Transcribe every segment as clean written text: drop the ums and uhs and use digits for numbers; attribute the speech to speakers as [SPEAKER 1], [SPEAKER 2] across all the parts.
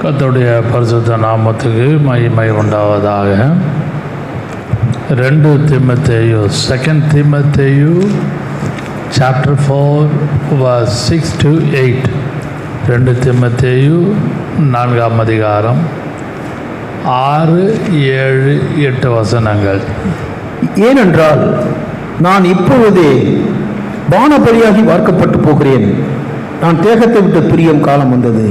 [SPEAKER 1] கர்த்தருடைய பரிசுத்த நாமத்துக்கு மகிமை உண்டாவதாக. 2 தீமோத்தேயு, 2 தீமோத்தேயு chapter 4 verse 6 to 8. 2 தீமோத்தேயு 4ஆம் அதிகாரம் 6, 7, 8 வசனங்கள்.
[SPEAKER 2] ஏனென்றால் நான் இப்பொழுதே பானபலியாகி வார்க்கப்பட்டு போகிறேன். நான் தேகத்தை விட்டு பிரியும் காலம் வந்தது.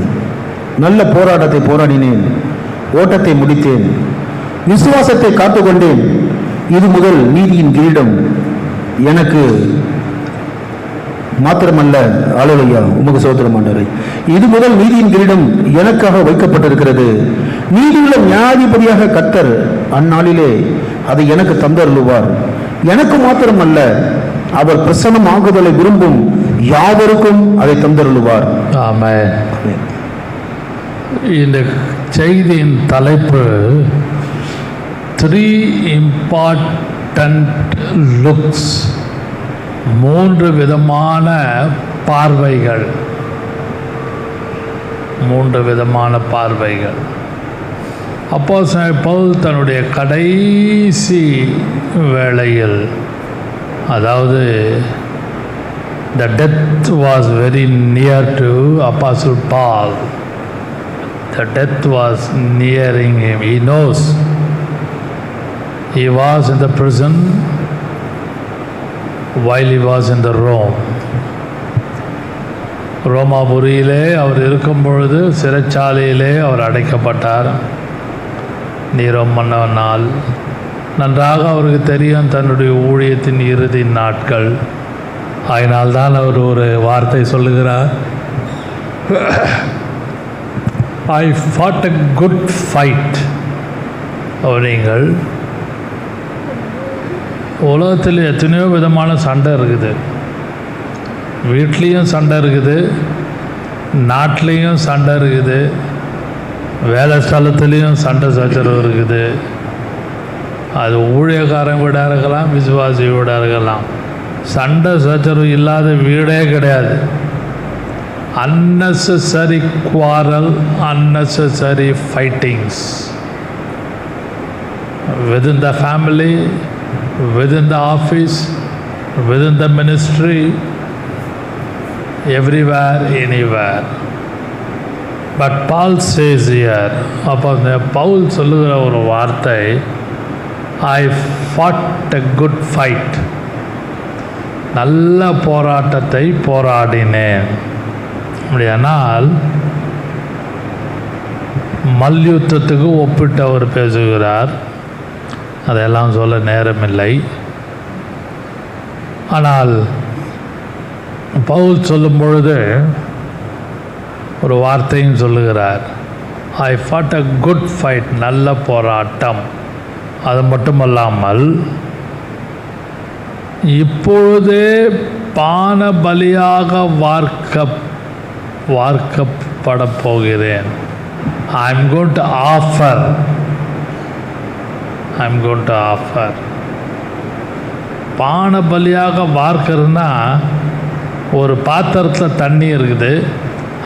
[SPEAKER 2] நல்ல போராட்டத்தை போராடினேன், ஓட்டத்தை முடித்தேன், விசுவாசத்தை காத்துக்கொண்டேன். இது முதல் நீதியின் கிரீடம் எனக்கு மாத்திரமல்ல, அல்லேலூயா, உமக்கு ஸ்தோத்திரம் ஆண்டவரே. இது முதல் நீதியின் கிரீடம் எனக்காக வைக்கப்பட்டிருக்கிறது. நீதியுள்ள நியாயாதிபதியாக கர்த்தர் அந்நாளிலே அதை எனக்கு தந்தருளுவார். எனக்கு மாத்திரமல்ல, அவர் பிரசன்னம் ஆகுதலை விரும்பும் யாவருக்கும் அதை தந்தருளுவார்.
[SPEAKER 1] ஆமென். இந்த செய்தியின் தலைப்பு 3 important looks, 3 விதமான பார்வைகள். 3 விதமான பார்வைகள். அப்போஸ்தலன் பவுல் தன்னுடைய கடைசி வேளையில், அதாவது the death was very near to Apostle Paul. The death was nearing him. He knows. He was in the prison while he was in the Rome. ரோமாபுரியிலே அவர் இருக்கும் பொழுது சிறைச்சாலையிலே அவர் அடைக்கப்பட்டார். நீரோ மன்னவனால் நன்றாக அவருக்கு தெரியும் தன்னுடைய ஊழியத்தின் இறுதி நாட்கள். அதனால்தான் அவர் ஒரு வார்த்தை சொல்லுகிறார், I fought a good fight. நீங்கள் உலகத்தில் எத்தனையோ விதமான சண்டை இருக்குது. வீட்லேயும் சண்டை இருக்குது, நாட்டிலையும் சண்டை இருக்குது, வேலை ஸ்தலத்துலேயும் சண்டை சச்சரவு இருக்குது. அது ஊழியக்காரன் வீடாக இருக்கலாம், விசுவாசி வீடாக இருக்கலாம். சண்டை சச்சரவு இல்லாத வீடே கிடையாது. unnecessary quarrel, unnecessary fightings within the family, within the office, within the ministry, everywhere, anywhere. But Paul says here, அப்போ பவுல் சொல்லுகிற ஒரு வார்த்தை, I fought a good fight. நல்ல போராட்டத்தை போராடினேன். அப்படியானால் மல்யுத்தத்துக்கு ஒப்பிட்டு அவர் பேசுகிறார். அதெல்லாம் சொல்ல நேரமில்லை. ஆனால் பவுல் சொல்லும் பொழுது ஒரு வார்த்தையும் சொல்லுகிறார், ஐ ஃபாட் அ குட் ஃபைட், நல்ல போராட்டம். அது மட்டுமல்லாமல் இப்பொழுதே பான பலியாக வார்க்கப்பட போகிறேன். I'm going to offer. பான பலியாக வார்க்கிறதுனா, ஒரு பாத்திரத்தில் தண்ணி இருக்குது,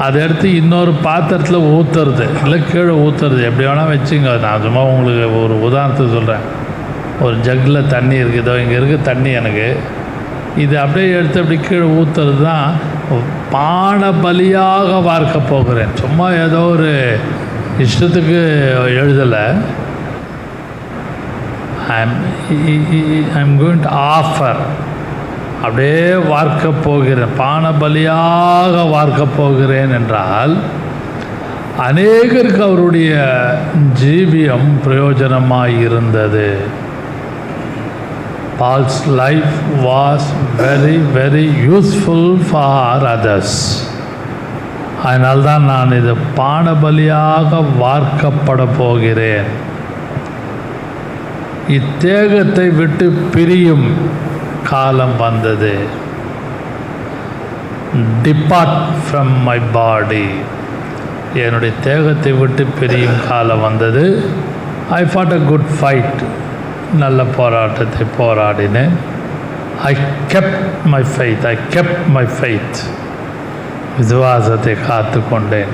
[SPEAKER 1] அதை எடுத்து இன்னொரு பாத்திரத்தில் ஊற்றுறது, இல்லை கீழே ஊற்றுறது, எப்படி வேணால் வச்சுங்க. நான் சும்மா உங்களுக்கு ஒரு உதாரணத்துக்கு சொல்கிறேன். ஒரு ஜக்கில் தண்ணி இருக்குதோ, இங்கே இருக்குது தண்ணி எனக்கு, இது அப்படியே எடுத்து அப்படி கீழே ஊற்றுறது தான் பான பலியாக வார்க்க போகிறேன். சும்மா ஏதோ ஒரு இஷ்டத்துக்கு எழுதலை. I'm going to offer. அப்படியே வார்க்க போகிறேன், பான பலியாக வார்க்க போகிறேன் என்றால் அநேகருக்கு அவருடைய ஜீவியம் பிரயோஜனமாக இருந்தது. Paul's life was very, very useful for others. அதனால்தான் நான் இது பானபலியாக வார்க்கப்பட போகிறேன். இத்தேகத்தை விட்டு பிரியும் காலம் வந்தது. Depart from my body. என்னுடைய தேகத்தை விட்டு பிரியும் காலம் வந்தது. I fought a good fight. நல்ல போராட்டத்தை போராடினேன். I kept my faith. விசுவாசத்தை காத்து கொண்டேன்.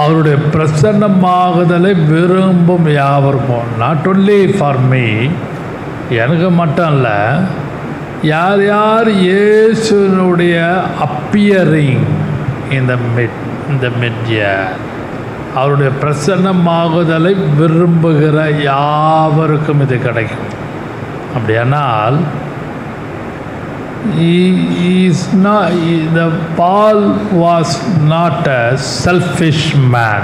[SPEAKER 1] அவருடைய பிரசன்னமாகுதலை விரும்பும் யாவருக்கும், நாட் ஒன்லி ஃபார் மீ, எனக்கு மட்டும் இல்லை, யார் யார் இயேசுனுடைய அப்பியரிங் இந்த மிட்யர், அவருடைய பிரசன்னமாகுதலை விரும்புகிற யாவருக்கும் இது கிடைக்கும். அப்படியானால் Paul was not a selfish man.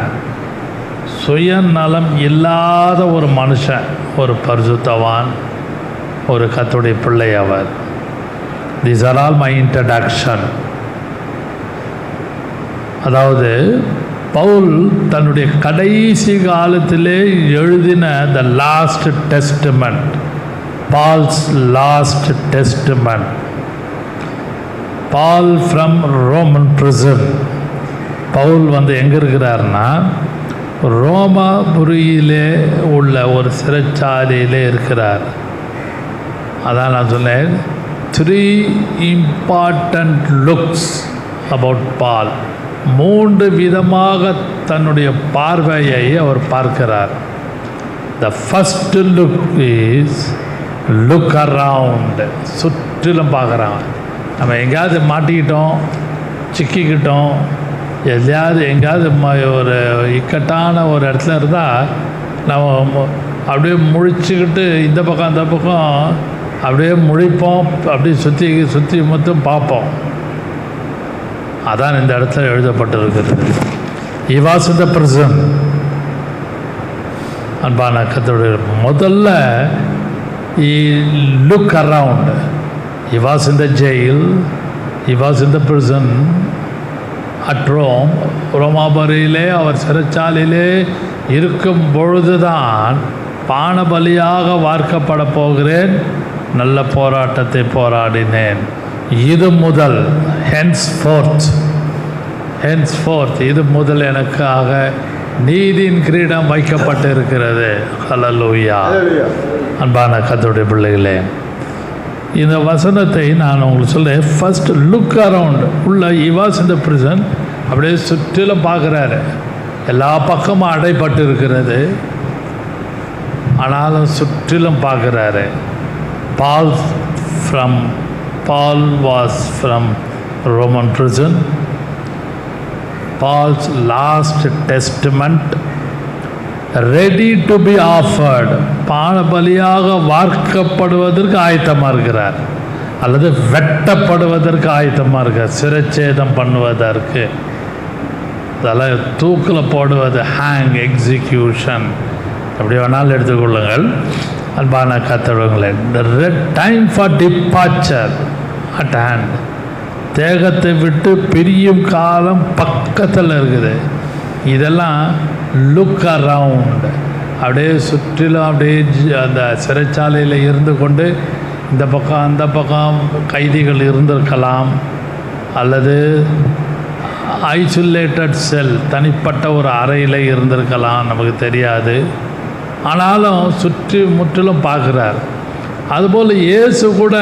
[SPEAKER 1] சுயநலம் இல்லாத ஒரு மனுஷன், ஒரு பரிசுத்தவான், ஒரு கர்த்தருடைய பிள்ளை அவர். These are all my introduction. அதாவது பவுல் தன்னுடைய கடைசி காலத்திலே எழுதின the last testament, Paul's last testament, Paul from Roman prison. Pavul எங்கே இருக்கிறார்னா ரோமாபுரியிலே உள்ள ஒரு சிறைச்சாலையிலே இருக்கிறார். அதான் நான் சொன்னேன், 3 important looks about Paul. 3 விதமாக தன்னுடைய பார்வையை அவர் பார்க்கிறார். The first look is look around. சுற்றிலும் பார்க்குறாங்க. நம்ம எங்கேயாவது மாட்டிக்கிட்டோம், சிக்கிக்கிட்டோம், எங்கேயாவது ஒரு இக்கட்டான ஒரு இடத்துல இருந்தால் நம்ம அப்படியே முழிச்சுக்கிட்டு இந்த பக்கம் அந்த பக்கம் அப்படியே முழிப்போம், அப்படியே சுற்றி மொத்தம் பார்ப்போம். அதான் இந்த இடத்துல எழுதப்பட்டிருக்கிறது. He was in the prison. அன்பான கர்த்தருடைய முதல்ல he look around. He was in the jail, he was in the prison at Rome. ரோமாபுரியிலே அவர் சிறைச்சாலையிலே இருக்கும் பொழுதுதான் பானபலியாக வார்க்கப்பட போகிறேன், நல்ல போராட்டத்தை போராடினேன், இது முதல் henceforth இது முதல் எனக்காக நீதியின் கிரீடம் வைக்கப்பட்டு இருக்கிறது. ஹல்லேலூயா. அன்பான கர்த்தருடைய பிள்ளைகளே, இந்த வசனத்தை நான் உங்களுக்கு சொல்கிறேன். First look around. உள்ள he was in the prison. அப்படியே சுற்றிலும் பார்க்குறாரு, எல்லா பக்கமும் அடைப்பட்டு இருக்கிறது, ஆனாலும் சுற்றிலும் பார்க்குறாரு. Paul was from Roman prison. Paul's last testament, ready to be offered. பானபலியாக வார்க்கப்படுவதற்கு ஆயத்தமாக இருக்கிறார், அல்லது வெட்டப்படுவதற்கு ஆயத்தமாக இருக்கார், சிரச்சேதம் பண்ணுவதற்கு, அதெல்லாம் தூக்கில் போடுவது, ஹேங், எக்ஸிக்யூஷன், எப்படி வேணாலும் எடுத்துக்கொள்ளுங்கள். அன்பான கர்த்தர்களே, the time for departure at hand. தேகத்தை விட்டு பிரியும் காலம் பக்கத்தில் இருக்குது. இதெல்லாம் லுக் அரவுண்ட். அப்படியே சுற்றிலும் அப்படியே அந்த சிறைச்சாலையில் இருந்து கொண்டு இந்த பக்கம் அந்த பக்கம் கைதிகள் இருந்திருக்கலாம், அல்லது ஐசோலேட்டட் செல், தனிப்பட்ட ஒரு அறையில் இருந்திருக்கலாம், நமக்கு தெரியாது. ஆனாலும் சுற்றி முற்றிலும் பார்க்குறார். அதுபோல் இயேசு கூட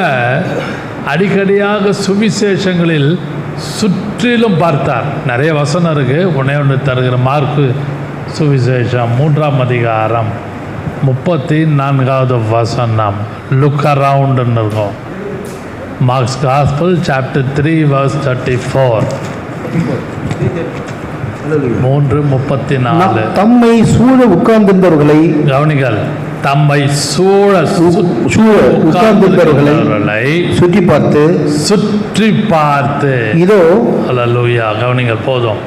[SPEAKER 1] அடிக்கடியாக சுவிசேஷங்களில் சுற்றிலும் பார்த்தார். நிறைய வசனம் இருக்குது. ஒன்று தருகிற மார்க்கு சுவிசேஷம் 3ஆம் அதிகாரம் 34வது வசனம், லுக் அரவுண்டுன்னு இருக்கும். Mark's gospel chapter 3 verse 34. 3:34.
[SPEAKER 2] தம்மை சூழ உட்கார்ந்திருந்தவர்களை கவனிகள்.
[SPEAKER 1] தம்மை சூழ உட்கார்ந்திருந்தவர்களை சுற்றி பார்த்து
[SPEAKER 2] இதோ,
[SPEAKER 1] அல்லேலூயா, கவனிங்கள் போதும்.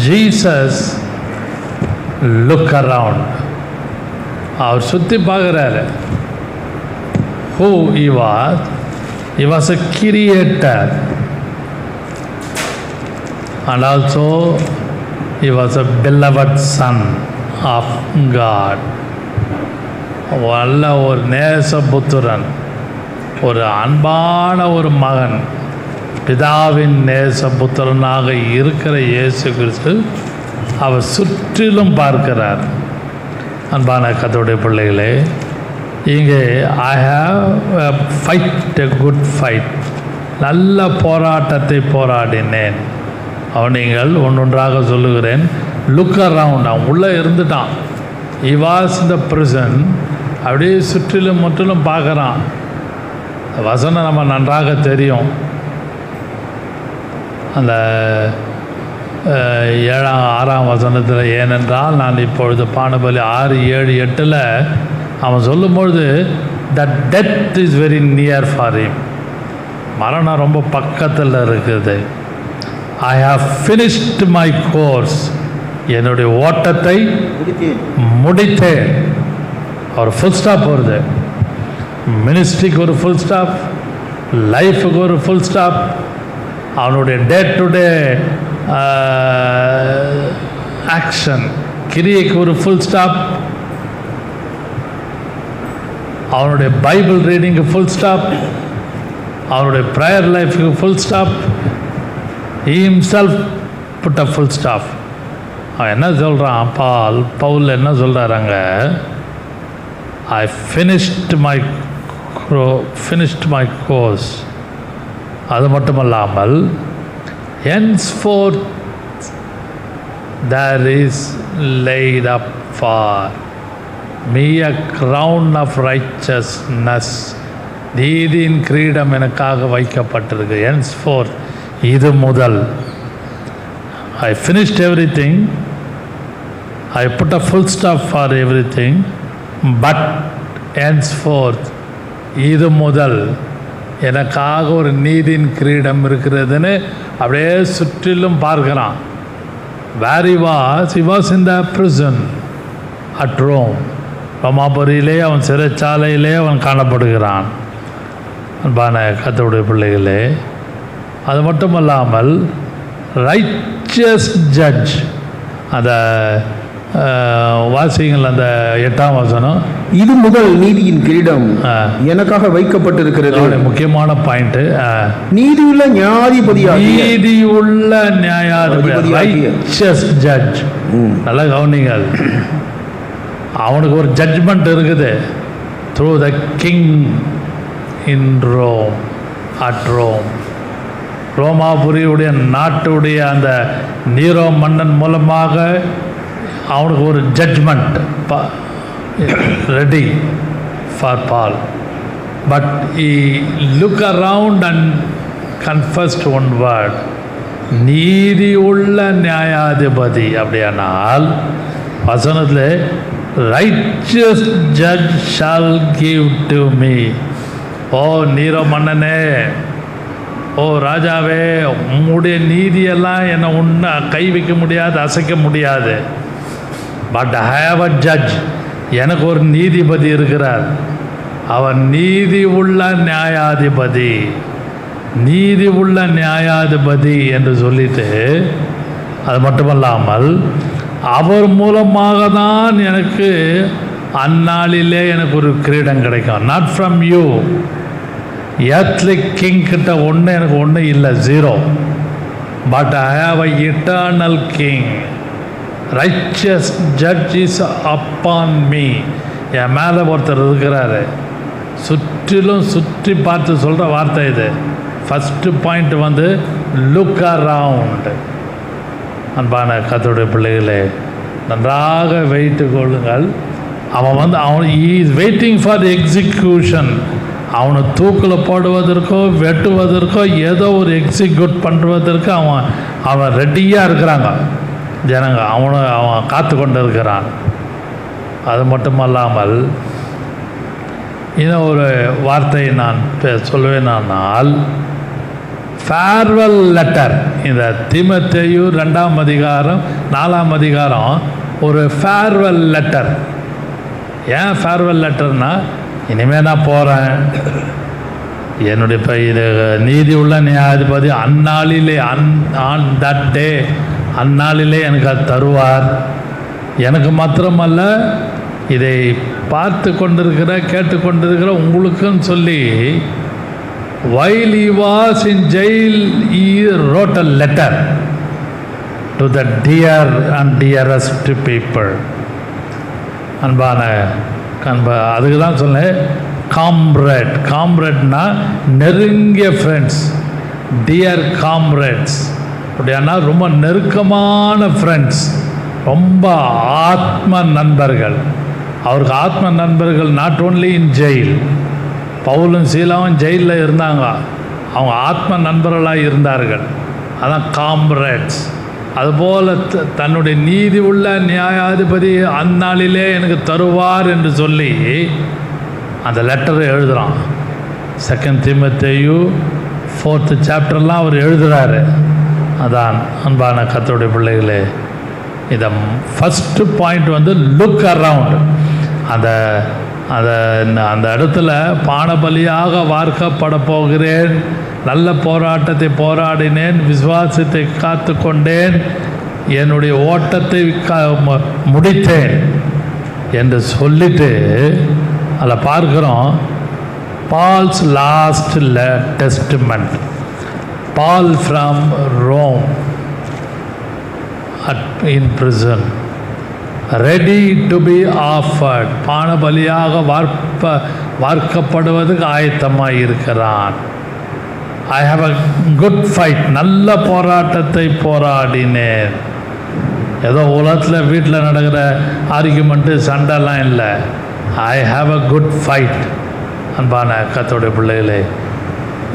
[SPEAKER 1] Jesus look around. அவர் சுற்றி பார்க்குறாரு. who he was a creator and also he was a beloved son of God. வல்ல ஒரு நேசபுத்திரன், ஒரு அன்பான ஒரு மகன், பிதாவின் நேசபுத்திரனாக இருக்கிற இயேசு கிறிஸ்து அவர் சுற்றிலும் பார்க்கிறார். அன்பான கர்த்தருடைய பிள்ளைகளே, இங்கே I have fight a good fight, நல்ல போராட்டத்தை போராடினேன். அவனிங்கள் ஒன்றொன்றாக சொல்லுகிறேன். லுக் அரவுண்ட், அவன் உள்ளே இருந்துட்டான். he was in the prison. அப்படியே சுற்றிலும் முற்றிலும் பார்க்குறான். வசனம் நம்ம நன்றாக தெரியும். அந்த 7-6 வசனத்தில், ஏனென்றால் நான் இப்பொழுது பானபலி 6, 7, 8 அவன் சொல்லும்பொழுது that death is very near for him, மரணம் ரொம்ப பக்கத்தில் இருக்குது. I have finished my course, என்னுடைய ஓட்டத்தை முடித்தேன். ஒரு ஃபுல் ஸ்டாப் வருது. மினிஸ்ட்ரிக்கு ஒரு ஃபுல் ஸ்டாப், லைஃபுக்கு ஒரு ஃபுல் ஸ்டாப், அவனுடைய டே டு டே ஆக்ஷன் கிரியைக்கு ஒரு ஃபுல் ஸ்டாப், அவனுடைய பைபிள் ரீடிங்கு ஃபுல் ஸ்டாப், அவனுடைய ப்ரேயர் லைஃபுக்கு full stop. he himself put a full stop. அவன் என்ன சொல்கிறான், பவுல் என்ன சொல்கிறாங்க, I finished my course. அது மட்டுமல்லாமல் henceforth there is laid up for me a crown of righteousness, நீதியின் கிரீடம் எனக்காக வைக்கப்பட்டிருக்கு. henceforth, இது முதல். I finished everything, I put a full stop for everything, but henceforth, இது முதல் எனக்காக ஒரு நீதியின் கிரீடம் இருக்கிறதுன்னு அப்படியே சுற்றிலும் பார்க்கிறான். Where he was in the prison at Rome. ரோமாபுரியிலே அவன் சிறைச்சாலையிலே அவன் காணப்படுகிறான். அன்பான கர்த்தருடைய பிள்ளைகளே, அது மட்டுமல்லாமல் ரைச்சஸ் ஜட்ஜ், அந்த வாசிங்கள் அந்த 8ஆம் வசனம், இது முதல் நீதியின் கிரீடம் எனக்காக வைக்கப்பட்டிருக்கிறது. முக்கியமான பாயிண்ட், நீதியுள்ள நியாயாதிபதியாகிய, நீதியுள்ள நியாயாதிபதி, ரைச்சஸ் ஜட்ஜ். நல்லா கவனிங்கள், அவனுக்கு ஒரு ஜட்ஜ்மெண்ட் இருக்குது. Through the king in Rome, at Rome, ரோமாபுரியுடைய நாட்டுடைய அந்த நீரோ மன்னன் மூலமாக அவனுக்கு ஒரு judgement ready for fall. But he look around and confessed one word, நீதி உள்ள நியாயாதிபதி. அப்படியானால் வசனத்தில் righteous judge shall give to me. ஓ நீரோ மன்னனே, ஓ ராஜாவே, உம்முடைய நீதியெல்லாம் என்னை உன்னை கை வைக்க முடியாது, அசைக்க முடியாது. But I have a judge, எனக்கு ஒரு நீதிபதி இருக்கிறார். அவர் நீதி உள்ள நியாயாதிபதி, நீதி உள்ள நியாயாதிபதி என்று சொல்லிட்டு, அது மட்டுமல்லாமல் அவர் மூலமாக தான் எனக்கு அந்நாளிலே எனக்கு ஒரு கிரீடம் கிடைக்கும். Not from you. Earthly king கிட்ட எனக்கு ஒன்று இல்லை, 0. But I have a eternal king. Righteous judge is upon me. என் மேலே ஒருத்தர் இருக்கிறாரு. சுற்றிலும் சுற்றி பார்த்து சொல்கிற வார்த்தை இது. ஃபஸ்ட்டு பாயிண்ட் வந்து லுக் அரவுண்ட். அன்பான கர்த்தருடைய பிள்ளைகளே, நன்றாக வைத்து கொள்ளுங்கள். அவன் இஸ் வெயிட்டிங் ஃபார் எக்ஸிக்யூஷன். அவனை தூக்கில் போடுவதற்கோ வெட்டுவதற்கோ ஏதோ ஒரு எக்ஸிக்யூட் பண்ணுவதற்கு அவன் ரெடியாக இருக்கிறாங்க ஜனங்க. அவன் காத்து கொண்டு இருக்கிறான். அது மட்டுமல்லாமல் இன்னும் ஒரு வார்த்தையை நான் சொல்லுவேனால், ஃபேர்வெல் லெட்டர். இந்த தீமோத்தேயு 2ஆம் அதிகாரம் 4ஆம் அதிகாரம் ஒரு ஃபேர்வெல் லெட்டர். ஏன் ஃபேர்வெல் லெட்டர்னால், இனிமேல் நான் போகிறேன், என்னுடைய இப்போ இது நீதி உள்ள நியாயாதிபதி அந்நாளிலே ஆன் தட் டே, அந்நாளிலே எனக்கு அது தருவார். எனக்கு மாத்திரமல்ல, இதை பார்த்து கொண்டிருக்கிற கேட்டுக்கொண்டிருக்கிற உங்களுக்குன்னு சொல்லி, while he was in jail he wrote a letter to the dear and dearest people. அன்பான அதுக்கு தான் சொன்னேன் காம்ரேட்னா நெருங்கிய ஃப்ரெண்ட்ஸ், டியர் காம்ரேட்ஸ். அப்படியானா ரொம்ப நெருக்கமான ஃப்ரெண்ட்ஸ், ரொம்ப ஆத்ம நண்பர்கள். அவருக்கு ஆத்ம நண்பர்கள் நாட் ஓன்லி இன் ஜெயில். பவுலும் சீலாவும் ஜெயிலில் இருந்தாங்க, அவங்க ஆத்ம நண்பர்களாக இருந்தார்கள். அதான் காம்ரேட்ஸ். அதுபோல் தன்னுடைய நீதி உள்ள நியாயாதிபதி அந்நாளிலே எனக்கு தருவார் என்று சொல்லி அந்த லெட்டரை எழுதுகிறான். 2 தீமோத்தேயு 4th சாப்டர்லாம் அவர் எழுதுகிறாரு. அதான் அன்பான கர்த்தருடைய பிள்ளைகளே, இதை ஃபஸ்ட்டு பாயிண்ட் வந்து லுக் அரவுண்ட். அந்த இடத்துல பானபலியாக வார்க்கப்பட போகிறேன், நல்ல போராட்டத்தை போராடினேன், விசுவாசத்தை காத்து கொண்டேன், என்னுடைய ஓட்டத்தை முடித்தேன் என்று சொல்லிட்டு அதில் பார்க்குறோம். Paul's last testament, Paul from Rome in prison, ready to be offered. பானபலியாக வார்க்கப்படுவதுக்கு ஆயத்தமாக இருக்கிறான். I have a good fight, நல்ல போராட்டத்தை போராடினேன். ஏதோ உலகத்தில் வீட்டில் நடக்கிற ஆர்கியூமெண்ட்டு சண்டைலாம் இல்லை. ஐ ஹாவ் அ குட் ஃபைட். அன்பான கர்த்தருடைய பிள்ளைகளே,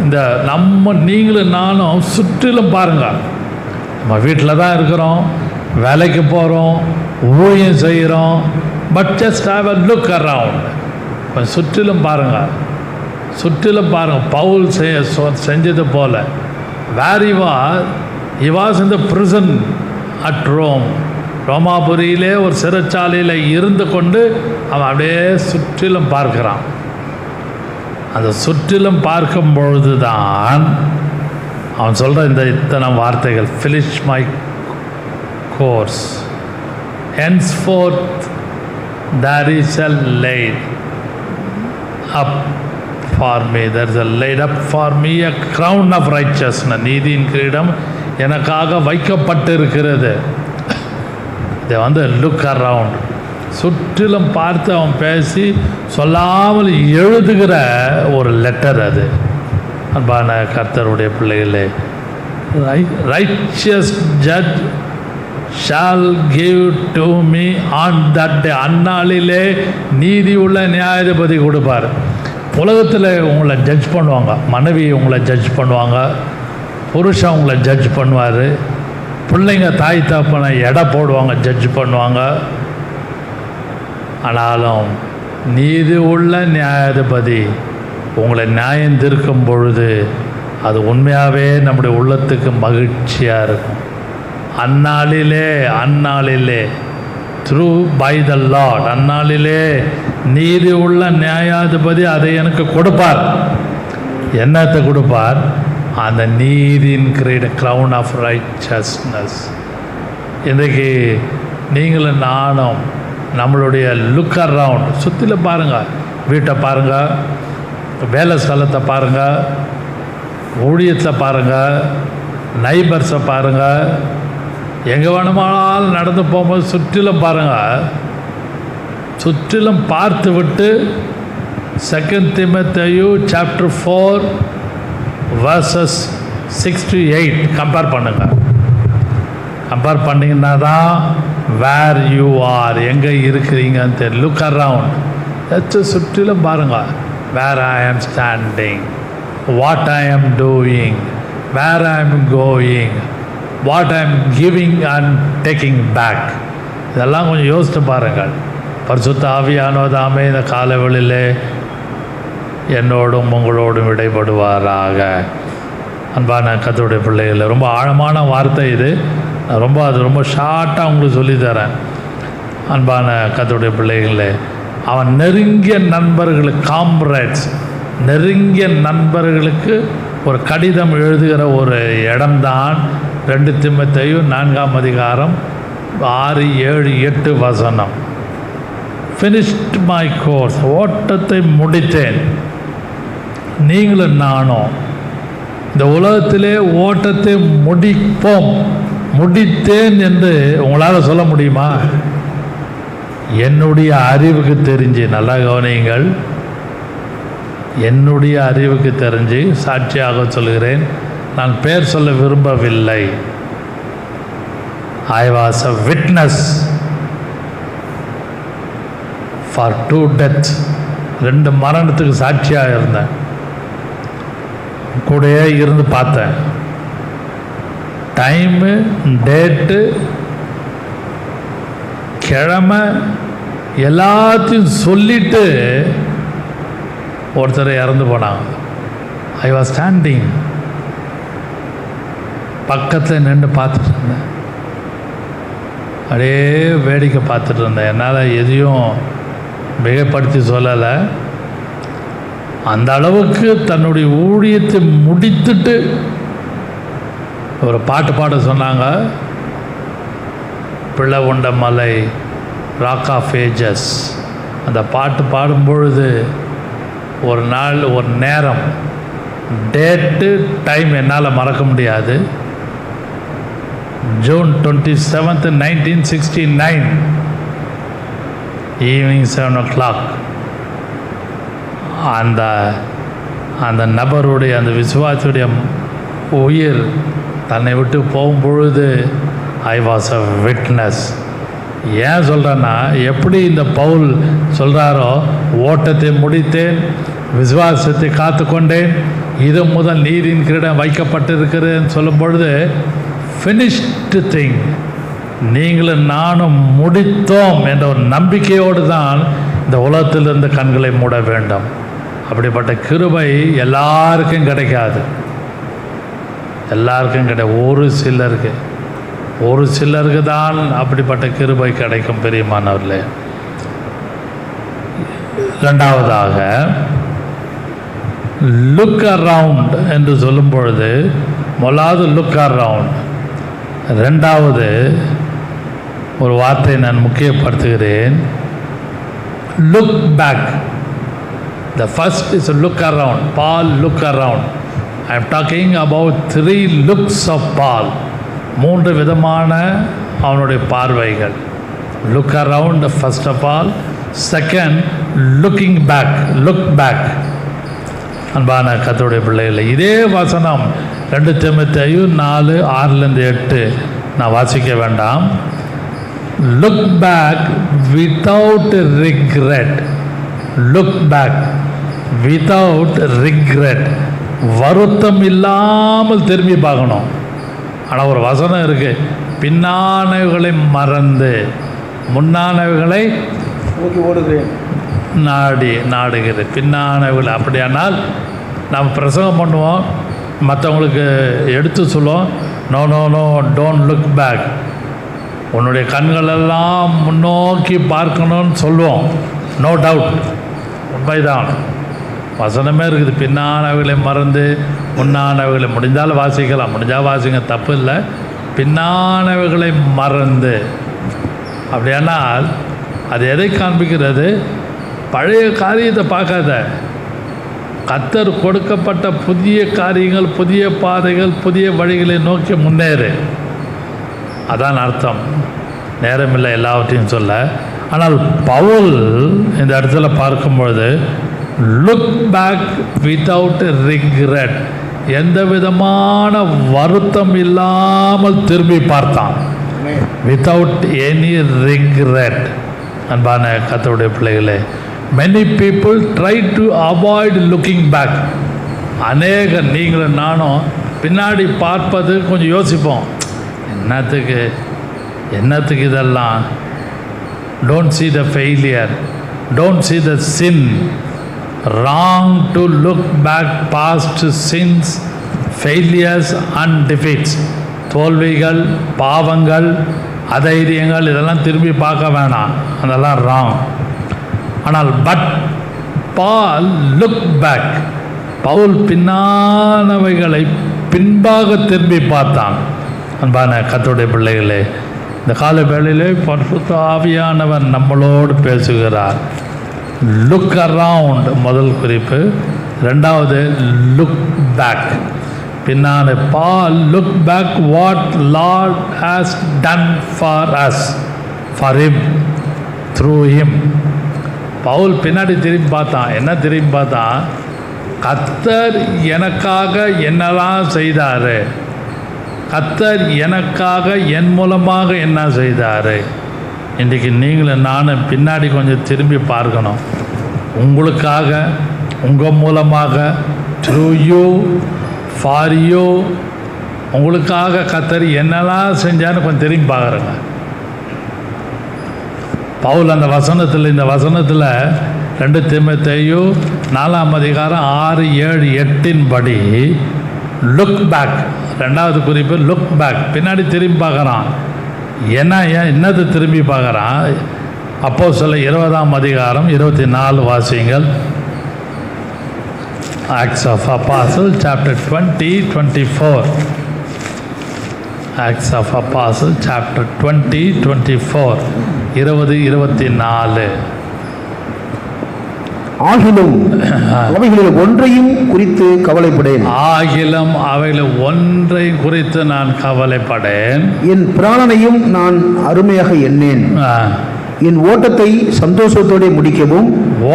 [SPEAKER 1] இந்த நீங்களும் நானும் சுற்றிலும் பாருங்கள். நம்ம வீட்டில் தான் இருக்கிறோம், வேலைக்கு போகிறோம், ஊழியம் செய்கிறோம். But just have a look around. கொஞ்சம் சுற்றிலும் பாருங்கள், சுற்றிலும் பாருங்கள். பவுல் செஞ்சது போல் வேர் he was in the prison at Rome. ரோமாபுரியிலே ஒரு சிறைச்சாலையில் இருந்து கொண்டு அவன் அப்படியே சுற்றிலும் பார்க்குறான். அந்த சுற்றிலும் பார்க்கும் பொழுது தான் அவன் சொல்கிற இத்தனை வார்த்தைகள், finish my course, henceforth there is a laid up for me, there is a laid up for me a crown of righteousness. நீதியின் கிரீடம் எனக்காக வைக்கப்பட்டிருக்கிறது. இதை வந்து லுக் அரவுண்ட், சுற்றிலும் பார்த்து அவன் பேசி சொல்லாமல் எழுதுகிற ஒரு லெட்டர் அது. அன்பான கர்த்தருடைய பிள்ளைகளே, righteous judge shall give to me on that day. அந்நாளிலே நீதி உள்ள நியாயாதிபதி கொடுப்பார். உலகத்தில் உங்களை ஜட்ஜ் பண்ணுவாங்க, மனைவி உங்களை ஜட்ஜ் பண்ணுவாங்க, புருஷன் உங்களை ஜட்ஜ் பண்ணுவார், பிள்ளைங்க தாய் தகப்பனை எடை போடுவாங்க, ஜட்ஜ் பண்ணுவாங்க. ஆனாலும் நீதி உள்ள நியாயாதிபதி உங்களை நியாயம் தீர்க்கும் பொழுது அது உண்மையாகவே நம்முடைய உள்ளத்துக்கு மகிழ்ச்சியாக இருக்கும். அந்நாளிலே த்ரூ பை த லார்ட், அந்நாளிலே நீதி உள்ள நியாயாதிபதி அதை எனக்கு கொடுப்பார். என்னத்தை கொடுப்பார்? அந்த நீதியின் கிரீட, க்ரௌன் ஆஃப் ரைச்சஸ்னஸ். இன்றைக்கு நீங்களும் நானும் நம்மளுடைய லுக் அரவுண்ட், சுற்றில பாருங்கள், வீட்டை பாருங்கள், வேலை ஸ்தலத்தை பாருங்கள், ஊழியத்தில் பாருங்கள், நைபர்ஸை பாருங்கள், எங்கே வேணுமானாலும் நடந்து போகும்போது சுற்றிலும் பாருங்கள். சுற்றிலும் பார்த்து விட்டு 2 தீமோத்தேயு chapter 4 verses 6 to 8 கம்பேர் பண்ணுங்கள். கம்பேர் பண்ணிங்கன்னா தான் வேர் யூ ஆர், எங்கே இருக்கிறீங்கன்னு தெரியும். லுக் அரவுண்ட், சுற்றிலும் பாருங்கள். வேர் ஐ ஆம் ஸ்டாண்டிங், வாட் ஐ ஆம் doing, where I am going, what I ஆம் கிவிங் அண்ட் டேக்கிங் பேக். இதெல்லாம் கொஞ்சம் யோசித்து பாருங்கள். பரிசுத்த ஆவியானவதாமே இந்த காலவெளியிலே என்னோடும் உங்களோடும் இடைப்படுவாராக. அன்பான கர்த்தருடைய பிள்ளைகள், ரொம்ப ஆழமான வார்த்தை இது. அது ரொம்ப ஷார்ட்டாக உங்களுக்கு சொல்லித்தரேன். அன்பான கர்த்தருடைய பிள்ளைகளே, அவன் நெருங்கிய நண்பர்களுக்கு, காம்ரேட்ஸ், நெருங்கிய நண்பர்களுக்கு ஒரு கடிதம் எழுதுகிற ஒரு இடம்தான் 2 தீமோத்தேயு 4ஆம் அதிகாரம் 6, 7, 8 வசனம். ஃபினிஷ்ட் மை கோர்ஸ், ஓட்டத்தை முடித்தேன். நீங்களும் நானும் இந்த உலகத்திலே ஓட்டத்தை முடித்தேன் என்று உங்களால் சொல்ல முடியுமா? என்னுடைய அறிவுக்கு தெரிஞ்சு, நல்லா கவனியுங்கள், என்னுடைய அறிவுக்கு தெரிஞ்சு சாட்சியாக சொல்கிறேன். நான் பேர் சொல்ல விரும்பவில்லை. I was a witness for 2 deaths. 2 மரணத்துக்கு சாட்சியாக இருந்தேன், கூடயே இருந்து பார்த்தேன். டைமு, டேட்டு, கிழமை எல்லாத்தையும் சொல்லிட்டு ஒருத்தர் இறந்து போனாங்க. ஐ வாஸ் ஸ்டாண்டிங், பக்கத்தில் நின்று பார்த்துட்டு இருந்தேன். அப்படியே வேடிக்கை பார்த்துட்டு இருந்தேன். என்னால் எதையும் மிகைப்படுத்தி சொல்லலை. அந்த அளவுக்கு தன்னுடைய ஊழியத்தை முடித்துட்டு ஒரு பாட்டு பாட சொன்னாங்க. பிள்ளை உண்ட மலை, ராக் ஆஃப் ஏஜஸ். அந்த பாட்டு பாடும்பொழுது ஒரு நாள், ஒரு நேரம், டேட்டு, டைம் என்னால் மறக்க முடியாது. June 27th, 1969, evening 7 o'clock. அந்த நபருடைய, அந்த விசுவாசியுடைய உயிர் தன்னை விட்டு போகும்பொழுது ஐ வாஸ் அ விட்னஸ். ஏன் சொல்கிறேன்னா, எப்படி இந்த பவுல் சொல்கிறாரோ, ஓட்டத்தை முடித்தேன், விசுவாசத்தை காத்து கொண்டேன், இது முதல் நீதியின் கிரீடம் வைக்கப்பட்டிருக்கிறேன்னு சொல்லும் பொழுது ஃபினிஷ்டு திங், நீங்களும் நானும் முடித்தோம் என்ற ஒரு நம்பிக்கையோடு தான் இந்த உலகத்திலிருந்து கண்களை மூட வேண்டும். அப்படிப்பட்ட கிருபை எல்லாருக்கும் கிடைக்காது, எல்லாருக்கும் கிடையாது. ஒரு சிலருக்கு தான் அப்படிப்பட்ட கிருபை கிடைக்கும். பெரியமானவர்களே, இரண்டாவதாக லுக் அரவுண்ட் என்று சொல்லும் பொழுது, முதலாவது லுக் அரவுண்ட், ரெண்டாவது ஒரு வார்த்தையை நான் முக்கியப்படுத்துகிறேன், look back. The first is look around. Paul look around. I am talking about 3 looks of Paul. 3 விதமான அவனுடைய பார்வைகள். Look around first of all. Second, looking back. Look back. அன்பான கர்த்தருடைய பிள்ளைகளை, இதே வசனம் 2 தீமோத்தேயு 4:6-8 நான் வாசிக்க வேண்டாம். Look back without regret. Look back without regret. வருத்தம் இல்லாமல் திரும்பி பார்க்கணும். ஆனால் ஒரு வசனம் இருக்குது, பின்னானவைகளை மறந்து முன்னானவைகளை
[SPEAKER 2] ஓடுகிறேன்
[SPEAKER 1] நாடுகிறது. பின்னானவைகள். அப்படியானால் நம்ம பிரசங்கம் பண்ணுவோம், மற்றவங்களுக்கு எடுத்து சொல்லுவோம், no no no don't look back, உன்னுடைய கண்களெல்லாம் முன்னோக்கி பார்க்கணும்னு சொல்லுவோம். நோ டவுட், உண்மைதான், வசனமே இருக்குது. பின்னானவைகளை மறந்து முன்னானவைகளை, முடிஞ்சாலும் வாசிக்கலாம், முடிஞ்சால் வாசிங்க, தப்பு இல்லை. பின்னானவைகளை மறந்து, அப்படியானால் அது எதை காண்பிக்கிறது? பழைய காரியத்தை பார்க்காத, கர்த்தர் கொடுக்கப்பட்ட புதிய காரியங்கள், புதிய பாதைகள், புதிய வழிகளை நோக்கி முன்னேறு. அதான் அர்த்தம். நேரமில்லை எல்லாவற்றையும் சொல்ல. ஆனால் பவுல் இந்த இடத்துல பார்க்கும்பொழுது லுக் பேக் வித்தவுட் ரிக்ரெட், எந்த விதமான வருத்தம் இல்லாமல் திரும்பி பார்த்தான். Without any regret. அன்பான கர்த்தருடைய பிள்ளைகளே, many people try to avoid looking back. அநேகர், நீங்களும் நானும் பின்னாடி பார்ப்பது கொஞ்சம் யோசிப்போம், என்னத்துக்கு இதெல்லாம். Don't see the failure, don't see the sin. Wrong to look back past sins, failures and defeats. தோல்விகள், பாவங்கள், அதைரியங்கள், இதெல்லாம் திரும்பி பார்க்க வேணாம், அதெல்லாம் ராங். ஆனால் பட் பால் லுக் பேக், பவுல் பின்னானவைகளை பின்பாக திரும்பி பார்த்தான். அன்பான கர்த்தருடைய பிள்ளைகளே, இந்த கால வேளையிலே பரிசுத்த ஆவியானவர் நம்மளோடு பேசுகிறார். லுக் அரவுண்ட் முதல் குறிப்பு. ரெண்டாவது லுக் பேக், பின்னான. Paul look back what Lord has done for us, for him, through him. பவுல் பின்னாடி திரும்பி பார்த்தான். என்ன திரும்பி பார்த்தான்? கர்த்தர் எனக்காக என்னெல்லாம் செய்தார், கர்த்தர் எனக்காக என் மூலமாக என்ன செய்தார். இன்றைக்கி நீங்களும் நானும் பின்னாடி கொஞ்சம் திரும்பி பார்க்கணும். உங்களுக்காக, உங்கள் மூலமாக, த்ரூ யூ, ஃபார் யூ, உங்களுக்காக கர்த்தர் என்னெல்லாம் செஞ்சான்னு கொஞ்சம் திரும்பி பார்க்குறேங்க. பவுல் அந்த வசனத்தில், இந்த வசனத்தில் 2 தீமோத்தேயு 4 அதிகாரம் 6, 7, 8 படி லுக் பேக், 2வது குறிப்பு லுக் பேக், பின்னாடி திரும்பி பார்க்குறான். என்னது திரும்பி பார்க்குறான்? அப்போஸ்தலர் 20 அதிகாரம் 24 வாசியுங்கள். ஆக்ட்ஸ் ஆஃப் அப்போஸ்தலர் சாப்டர் 20-24. ஆக்ட்ஸ் ஆஃப் அப்போஸ்தலர் சாப்டர் 20-24, 20-24.
[SPEAKER 2] ஆகிலும் அவைகளில் ஒன்றையும் குறித்து கவலைப்படேன்.
[SPEAKER 1] ஆகிலும் அவைகளில் ஒன்றையும் குறித்து நான் கவலைப்படேன்.
[SPEAKER 2] என் பிராணனையும் நான் அருமையாக எண்ணேன். என் ஓட்டத்தை சந்தோஷத்தோடு முடிக்கவும்,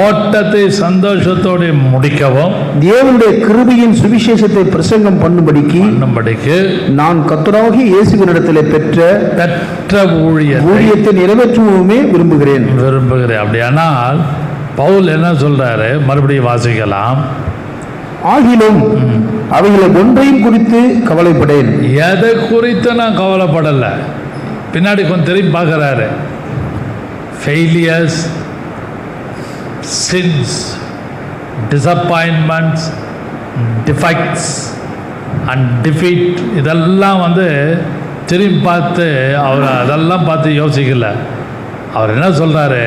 [SPEAKER 1] ஓட்டத்தை சந்தோஷத்தோடு முடிக்கவும்,
[SPEAKER 2] தேவனுடைய கிருபையின் சுவிசேஷத்தை பிரசங்கம் பண்ணும்படிக்கு நான் கர்த்தராகிய இயேசுவினிடத்திலே பெற்ற ஊழியத்தை நிறைவேற்றவுமே விரும்புகிறேன்.
[SPEAKER 1] அப்படியானால் பவுல் என்ன சொல்றாரு? மறுபடியும் வாசிக்கலாம்.
[SPEAKER 2] ஆகிலும் அவைகளை ஒன்றையும் குறித்து கவலைப்படேன்.
[SPEAKER 1] எதை குறித்து நான் கவலைப்படலை. பின்னாடி கொஞ்சம் திரும்பி பார்க்குறாரு. Failures, since, disappointments, defects and defeat, இதெல்லாம் திரும்பி பார்த்து அவர் அதெல்லாம் பார்த்து யோசிக்கல. அவர் என்ன சொல்கிறாரு?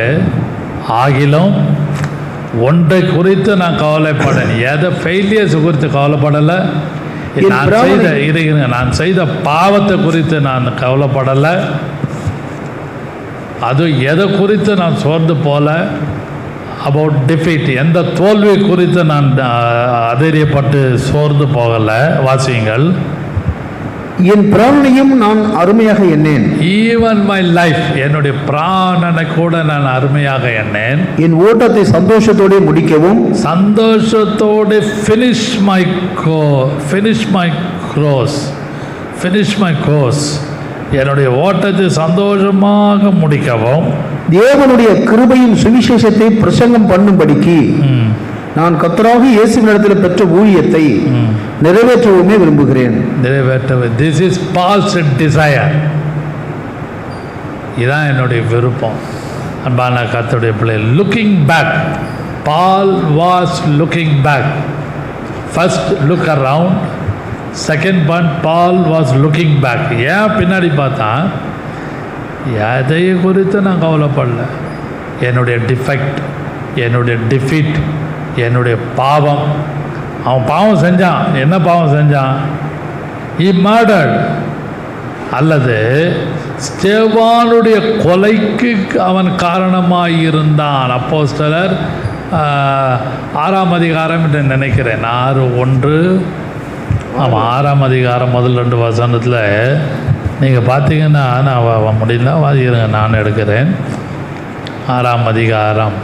[SPEAKER 1] ஆகிலும் ஒன்றை குறித்து நான் கவலைப்படேன். எதை ஃபெயிலியர்ஸ் குறித்து கவலைப்படலை. நான் செய்த பாவத்தை குறித்து நான் கவலைப்படலை. அது எதை குறித்து நான் சோர்ந்து போல. அபவுட் டிஃபீட், எந்த தோல்வி குறித்து நான் அதிரியப்பட்டு சோர்ந்து போகலை. வாசியுங்கள்.
[SPEAKER 2] என் பிராணனையும் நான் அருமையாக எண்ணேன்.
[SPEAKER 1] ஈவன் மை லைஃப், என்னுடைய பிராணனை கூட நான் அருமையாக எண்ணேன்.
[SPEAKER 2] என் ஓட்டத்தை சந்தோஷத்தோடு முடிக்கவும்,
[SPEAKER 1] சந்தோஷத்தோடு ஃபினிஷ் மை கோர்ஸ், என்னுடைய ஓட்டத்தை சந்தோஷமாக முடிக்கவும்,
[SPEAKER 2] தேவனுடைய கிருபையின் சுவிசேஷத்தை பிரசங்கம் பண்ணும்படிக்கு நான் கர்த்தராகிய இயேசுவினிடத்தில் பெற்ற ஊழியத்தை நிறைவேற்றவுமே விரும்புகிறேன்.
[SPEAKER 1] This is Paul's desire. இதான் என்னுடைய விருப்பம். அன்பான கர்த்தருடைய பிள்ளை, looking back. Paul was looking back. First look around. Second one, Paul was looking back. ஏன் பின்னாடி பார்த்தான்? எதை குறித்து நான் கவலைப்படல. என்னுடைய டிஃபெக்ட், என்னுடைய டிஃபீட், என்னுடைய பாவம். அவன் பாவம் செஞ்சான். என்ன பாவம் செஞ்சான்? he murdered, அல்லது ஸ்தேவானுடைய கொலைக்கு அவன் காரணமாக இருந்தான். அப்போஸ்தலர் 6 அதிகாரம் என்று நினைக்கிறேன். 6:1. ஆமாம், 6 அதிகாரம் முதல் 2 வசனத்தில் நீங்கள் பார்த்தீங்கன்னா, நான் முடியல வாதிக்கிறேங்க, நான் எடுக்கிறேன். 6 அதிகாரம்,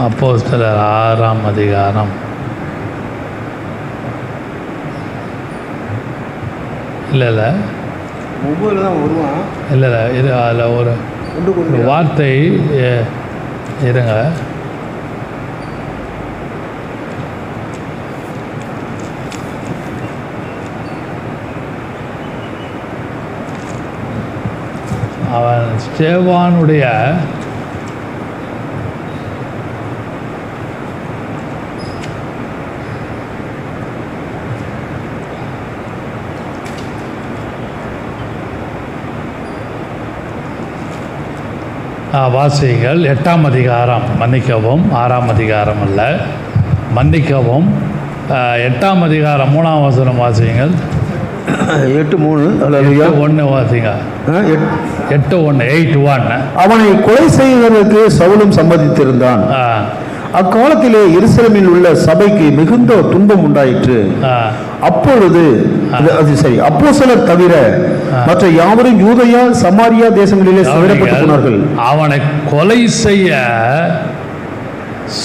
[SPEAKER 1] அப்போஸ்தலர் 6 அதிகாரம். இல்லை இது அதில் ஒரு வார்த்தை இருங்க. அவன் ஸ்தேவானுடைய வாசிகள் 8 அதிகாரம், மன்னிக்கவும் 6 அதிகாரம் அல்ல, மன்னிக்கவும் 8 அதிகாரம் 3 வசனம் வாசிங்கள். 8:3 வாசிங்க. 8:1.
[SPEAKER 2] அவனை கொலை செய்வதற்கு சவுலும் சம்மதித்திருந்தான். அக்காலத்திலே எருசலேமில் உள்ள சபைக்கு மிகுந்த துன்பம் உண்டாயிற்று. அப்பொழுது அப்போஸ்தலர் தவிர மற்ற யாவரும் யூதேயா சமாரியா தேசங்களிலே சிதறப்பட்டு போனார்கள்.
[SPEAKER 1] அவனை கொலை செய்ய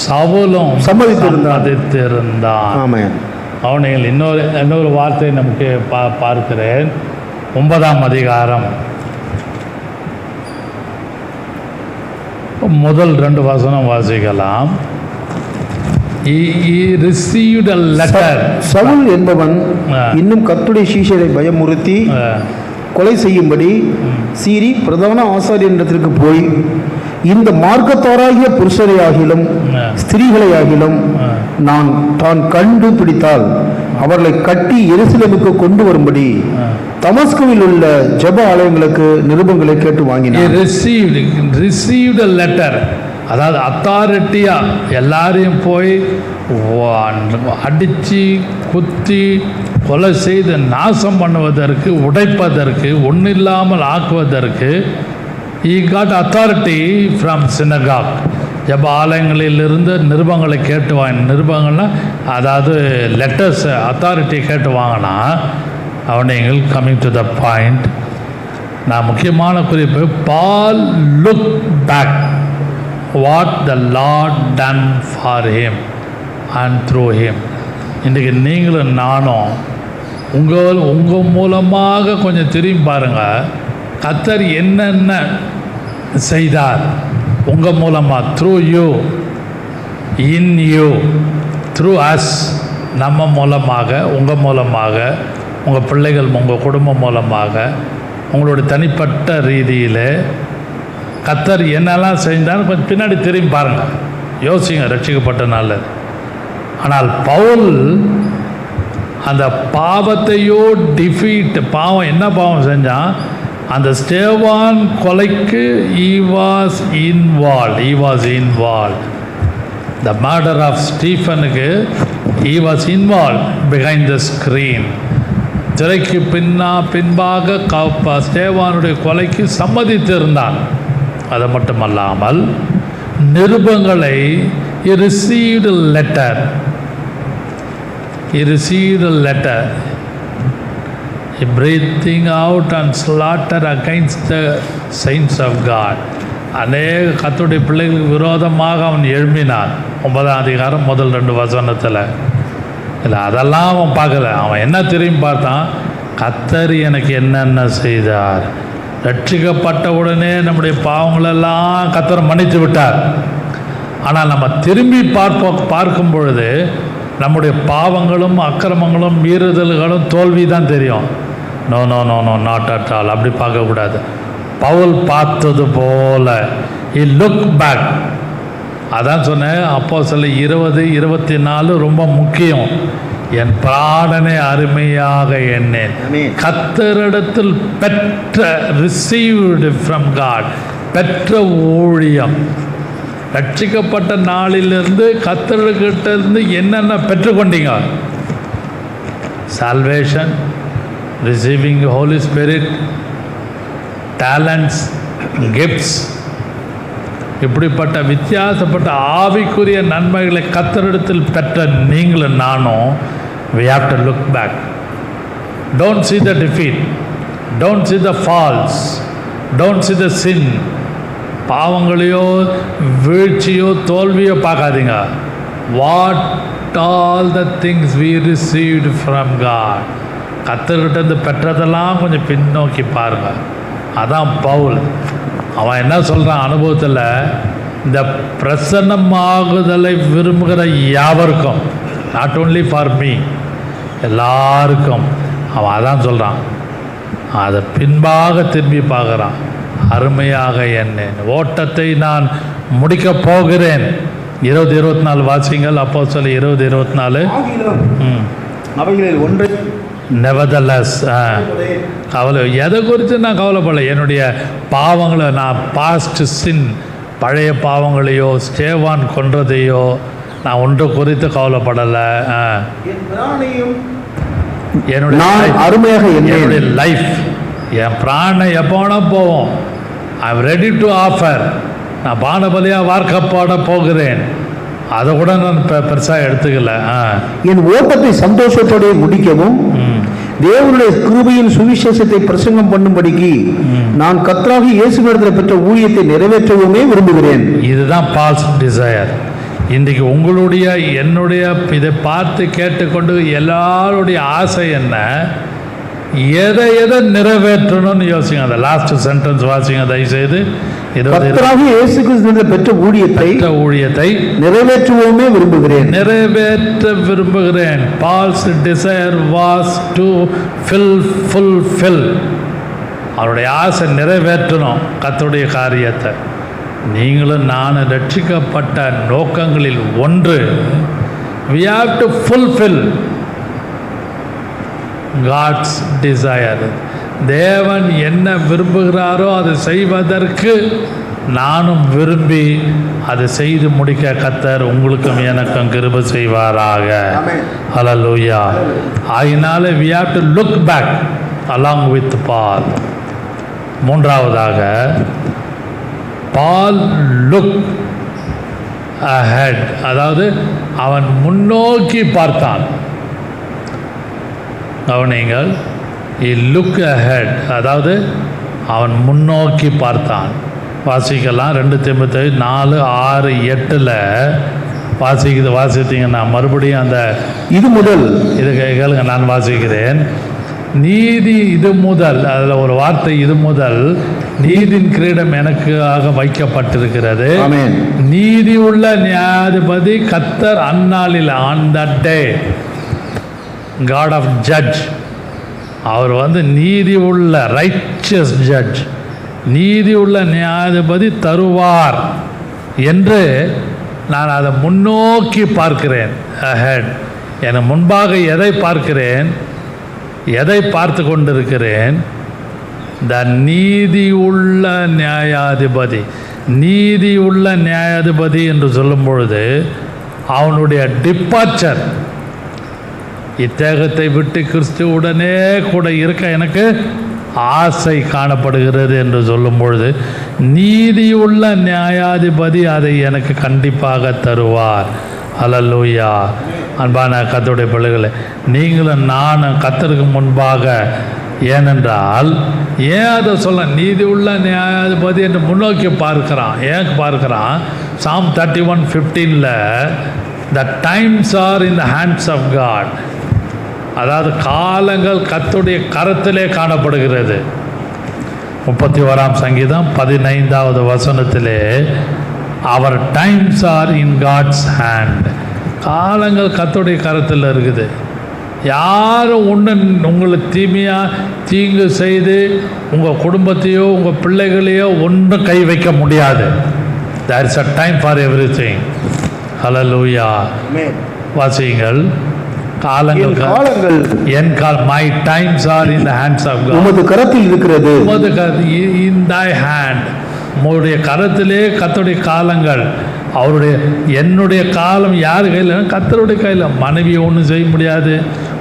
[SPEAKER 1] சவுலும் சம்மதித்திருந்தான்.
[SPEAKER 2] ஆமென்.
[SPEAKER 1] அவனைகள் இன்னொரு வார்த்தை நமக்கு பார்க்கிறேன். 9ஆம் அதிகாரம் முதல் 2 வசனம் வாசிக்கலாம். He received a letter.
[SPEAKER 2] Saul என்பவன் இன்னும் கர்த்தருடைய சீஷரை பயமுறுத்தி கொலை செய்யும்படி சீறி பிரதான ஆசாரியனிடத்திற்கு போய், இந்த மார்க்கத்தாராகிய புருஷரை ஆகிலும் ஸ்திரீகளை ஆகிலும் தான் கண்டு பிடித்தால் அவர்களை கட்டி எருசலேமுக்கு கொண்டு வரும்படி தமஸ்குவில் உள்ள ஜெப ஆலயங்களுக்கு நிருபங்களை கேட்டு வாங்கினார்.
[SPEAKER 1] received a letter. அதாவது அத்தாரிட்டியா எல்லாரையும் போய் அடித்து குத்தி கொலை செய்து நாசம் பண்ணுவதற்கு, உடைப்பதற்கு, ஒன்றில்லாமல் ஆக்குவதற்கு he got authority from synagogue. ஜெப ஆலயங்களிலிருந்து நிருபங்களை கேட்டு நிருபங்கள்னா அதாவது லெட்டர்ஸ் அத்தாரிட்டி கேட்டு வாங்கினா அவனைகள் கம்மிங் டு த பாயிண்ட். நான் முக்கியமான குறிப்பு, Paul look back what the Lord done for him and through him. இன்றைக்கி நீங்களும் நானும் உங்கள் மூலமாக கொஞ்சம் திரும்பி பாருங்கள், கர்த்தர் என்னென்ன செய்தார் உங்கள் மூலமாக, through you, in you, through as, நம்ம மூலமாக, உங்கள் மூலமாக, உங்கள் பிள்ளைகள், உங்கள் குடும்பம் மூலமாக, உங்களுடைய தனிப்பட்ட ரீதியில் கர்த்தர் என்னெல்லாம் செஞ்சாலும் கொஞ்சம் பின்னாடி திரும்பி பாருங்கள், யோசிங்க, ரட்சிக்கப்பட்ட நல்லது. ஆனால் பவுல் அந்த பாவத்தையோ பாவம் என்ன பாவம் செஞ்சான், அந்த ஸ்டேவான் கொலைக்கு he was involved. The murder of ஸ்டீஃபனுக்கு he was involved behind the screen. திரைக்கு பின்பாக ஸ்டேவானுடைய கொலைக்கு சம்மதித்திருந்தான். அது மட்டுமல்லாமல் நிருபங்களை he received a letter. Breathing out and slaughter against the saints of God. அநேக கர்த்தருடைய பிள்ளைகளுக்கு விரோதமாக அவன் எழும்பினான். 9ஆம் அதிகாரம் முதல் 2 வசனத்தில். இல்லை, அதெல்லாம் அவன் பார்க்கல. அவன் என்ன திரும்பி பார்த்தான், கர்த்தர் எனக்கு என்னென்ன செய்தார். ரட்சிக்கப்பட்ட உடனே நம்முடைய பாவங்களெல்லாம் கர்த்தர் மன்னித்து விட்டார். ஆனால் நம்ம திரும்பி பார்க்கும் பொழுது நம்முடைய பாவங்களும் அக்கிரமங்களும் மீறுதல்களும் தோல்வி தான் தெரியும். No no no no not at all. அப்படி பார்க்கக்கூடாது. பவுல் பார்த்தது போல he look back. அதான் சொன்னேன், அப்போஸ்தலர் 20-24 ரொம்ப முக்கியம். என் பிராணனை அருமையாக எண்ணேன், கர்த்தரிடத்தில் பெற்ற ரிசீவ்டு ஃப்ரம் காட், பெற்ற ஊழியம். ரட்சிக்கப்பட்ட நாளிலிருந்து கர்த்தர்கிட்ட இருந்து என்னென்ன பெற்றுக்கொண்டீங்க, salvation, receiving Holy Spirit, talents, gifts, இப்படிப்பட்ட வித்தியாசப்பட்ட ஆவிக்குரிய நன்மைகளை கர்த்தரிடத்தில் பெற்ற நீங்களும் நானும் we have to look back. Don't see the defeat, don't see the falls, don't see the sin. பாவங்களையோ வீழ்ச்சியோ தோல்வியோ பார்க்காதீங்க. What all the things we received from God. கர்த்தர்கிட்ட பெற்றதெல்லாம் கொஞ்சம் பின்னோக்கி பாருங்கள். அதான் பவுல். அவன் என்ன சொல்கிறான், அனுபவத்தில் இந்த பிரசன்னமாகுதலை விரும்புகிற யாவருக்கும், நாட் ஓன்லி ஃபார் மீ, எல்லாருக்கும். அவன் அதான் சொல்கிறான். அதை பின்பாக திரும்பி பார்க்குறான். அருமையாக எண்ணேன், ஓட்டத்தை நான் முடிக்கப் போகிறேன். 20-24 வாசிங்கள். அப்போஸ்தலர் 20-24.
[SPEAKER 2] அவைகளில் ஒன்றை
[SPEAKER 1] நெவர்தலெஸ், கவலை, எதை குறித்து நான் கவலைப்படலை. என்னுடைய பாவங்களை, நான் பாஸ்ட் சின், பழைய பாவங்களையோ ஸ்டேவான் கொன்றதையோ நான் ஒன்று குறித்து கவலைப்படலை. என்னுடைய லைஃப், என் பிராணம் எப்போ வேணால் போவோம். I am ready to offer. நான் பானபலியாக வார்க்கப்பட போகிறேன். அதை கூட நான் பெருசாக எடுத்துக்கல.
[SPEAKER 2] என் ஓட்டத்தை சந்தோஷத்தோடு முடிக்கவும் தேவனுடைய கிருபையின் சுவிசேஷத்தை பிரசங்கம் பண்ணும்படிக்கு நான் கர்த்தராகிய இயேசுவிடத்தில் பெற்ற ஊழியத்தை நிறைவேற்றவுமே விரும்புகிறேன்.
[SPEAKER 1] இதுதான் பால்ஸ் டிசையர். இன்றைக்கு உங்களுடைய என்னுடைய இதை பார்த்து கேட்டுக்கொண்டு எல்லாருடைய ஆசை என்ன? எதை நிறைவேற்றணும்னு யோசிங்க. அந்த லாஸ்ட் சென்டென்ஸ் வாசிங்க தயவுசெய்து.
[SPEAKER 2] கர்த்தராகிய இயேசு கிறிஸ்து பெற்ற ஊழியத்தை நிறைவேற்றுவோமே விரும்புகிறேன்.
[SPEAKER 1] Paul's desire was to fulfill. அவருடைய ஆசை நிறைவேற்றணும் கர்த்தருடைய காரியத்தை. நீங்களும் நானும் ரட்சிக்கப்பட்ட நோக்கங்களில் ஒன்று, we have to fulfill God's desire. தேவன் என்ன விரும்புகிறாரோ அதை செய்வதற்கு நானும் விரும்பி அதை செய்து முடிக்க கர்த்தர் உங்களுக்கும் எனக்கும் கிருபை செய்வாராக. ஹல்லேலூயா. அதனால we have to look back along with Paul. மூன்றாவதாக Paul looked ahead. அதாவது அவன் முன்னோக்கி பார்த்தான். கவனிங்கள், he looked ahead. அதாவது அவன் முன்னோக்கி பார்த்தான். வாசிக்கலாம் 2 தீமோத்தேயு 4:6-8 வாசித்தீங்கன்னா மறுபடியும் அந்த
[SPEAKER 2] இது முதல்
[SPEAKER 1] இது கேளுங்க, நான் வாசிக்கிறேன். நீதி இது முதல், அதில் ஒரு வார்த்தை, இது முதல் நீதியின் கிரீடம் எனக்காக வைக்கப்பட்டிருக்கிறது. நீதி உள்ள நியாயாதிபதி கர்த்தர் அந்நாளில், on that day, God of judge, அவர் நீதி உள்ள ரைச்சஸ் ஜட்ஜ், நீதி உள்ள நியாயாதிபதி தருவார் என்று நான் அதை முன்னோக்கி பார்க்கிறேன். ahead. எனக்கு முன்பாக எதை பார்க்கிறேன், எதை பார்த்து கொண்டிருக்கிறேன்? த நீதி உள்ள நியாயாதிபதி. நீதி உள்ள நியாயாதிபதி என்று சொல்லும் பொழுது அவனுடைய டிபார்ச்சர், இத்தேகத்தை விட்டு கிறிஸ்துவுடனே கூட இருக்க எனக்கு ஆசை காணப்படுகிறது என்று சொல்லும் பொழுது, நீதியுள்ள நியாயாதிபதி அதை எனக்கு கண்டிப்பாக தருவார். ஹல்லேலூயா. அன்பான கர்த்தருடைய பிள்ளைகளே, நீங்களும் நானும் கர்த்தருக்கு முன்பாக, ஏனென்றால் ஏன் அதை சொல்ல, நீதி உள்ள நியாயாதிபதி என்று முன்னோக்கி பார்க்கிறான். ஏன் பார்க்கிறான்? Psalm 31:15 the times are in the hands of God. அதாவது காலங்கள் கர்த்தருடைய கரத்திலே காணப்படுகிறது. 31ஆம் சங்கீதம் 15வது வசனத்திலே our times are in God's hand. காலங்கள் கர்த்தருடைய கரத்தில் இருக்குது. யாரும் ஒன்று உங்களை தீங்கு செய்து உங்கள் குடும்பத்தையோ உங்கள் பிள்ளைகளையோ ஒன்றும் கை வைக்க முடியாது. there is a time for everything. ஹல்லேலூயா. வாசியுங்கள். காலங்கள் என் my times are in the hands of God.
[SPEAKER 2] உமது கரத்தில் இருக்கிறது.
[SPEAKER 1] உமது in thy hand. உங்களுடைய கரத்திலே கர்த்தருடைய காலங்கள். அவருடைய என்னுடைய காலம் யார் கையில்? கர்த்தருடைய கையில். மனைவியை ஒன்றும் செய்ய முடியாது,